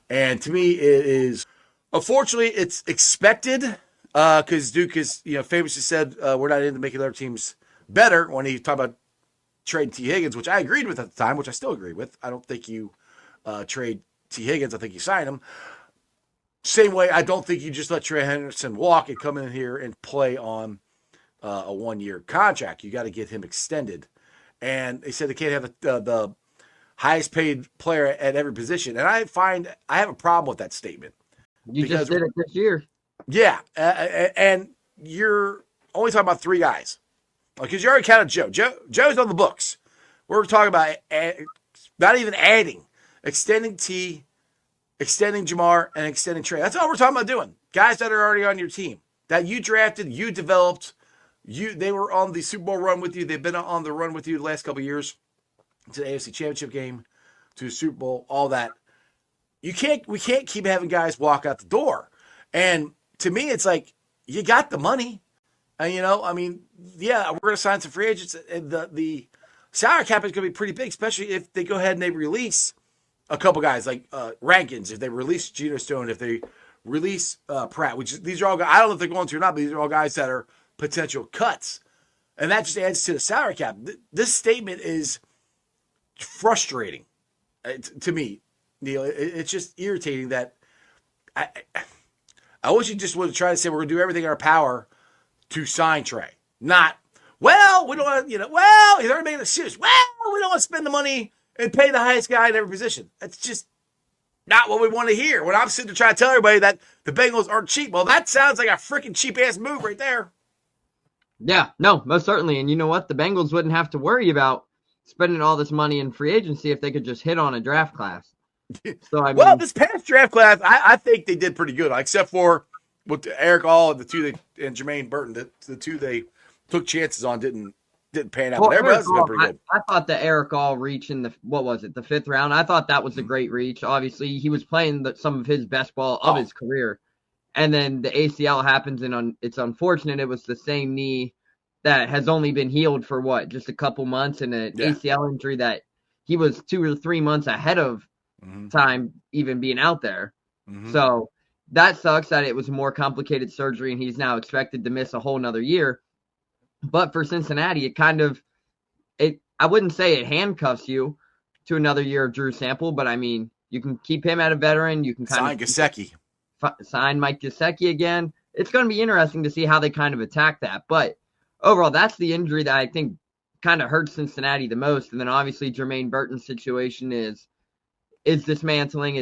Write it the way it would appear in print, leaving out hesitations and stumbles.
And to me, it is unfortunately it's expected because Duke is famously said we're not into making other teams better when he talked about trading T Higgins, which I agreed with at the time, which I still agree with. I don't think you trade T Higgins. I think you sign him. Same way, I don't think you just let Trey Henderson walk and come in here and play on a 1-year contract. You got to get him extended. And they said they can't have the highest paid player at every position. And I have a problem with that statement. You just did it this year. Yeah. And you're only talking about 3 guys. Because you already counted Joe. Joe's on the books. We're talking about not even adding, extending T, extending Jamar, and extending Trey. That's all we're talking about doing. Guys that are already on your team that you drafted, you developed. They were on the Super Bowl run with you. They've been on the run with you the last couple of years to the AFC Championship game, to the Super Bowl, all that. We can't keep having guys walk out the door. And to me, it's like you got the money. And, we're going to sign some free agents. And the salary cap is going to be pretty big, especially if they go ahead and they release a couple guys like Rankins, if they release Geno Stone, if they release Pratt, which these are all guys, I don't know if they're going to or not, but these are all guys that are potential cuts. And that just adds to the salary cap. This statement is frustrating to me, Neil. It's just irritating that I wish you just would try to say we're going to do everything in our power to sign Trey. Not, we don't want to, he's already making the excuse. We don't want to spend the money and pay the highest guy in every position. That's just not what we want to hear. When I'm sitting to try to tell everybody that the Bengals aren't cheap, well, that sounds like a freaking cheap-ass move right there. Yeah, no, most certainly. And you know what? The Bengals wouldn't have to worry about spending all this money in free agency if they could just hit on a draft class. So, well, this past draft class, I think they did pretty good, except for with Eric All and and Jermaine Burton, the 2 they took chances on didn't pan out. But everybody else has been pretty good. I thought the Eric All reach in the 5th round. I thought that was a great reach. Obviously, he was playing some of his best ball of his career. And then the ACL happens, and it's unfortunate. It was the same knee that has only been healed for just a couple months, and an ACL injury that he was 2 or 3 months ahead of time even being out there. So that sucks that it was a more complicated surgery, and he's now expected to miss a whole nother year. But for Cincinnati, I wouldn't say it handcuffs you to another year of Drew Sample, but I mean, you can keep him at a veteran. You can sign Gesicki. Sign Mike Gesicki again. It's going to be interesting to see how they kind of attack that. But overall, that's the injury that I think kind of hurts Cincinnati the most. And then obviously Jermaine Burton's situation is dismantling. It's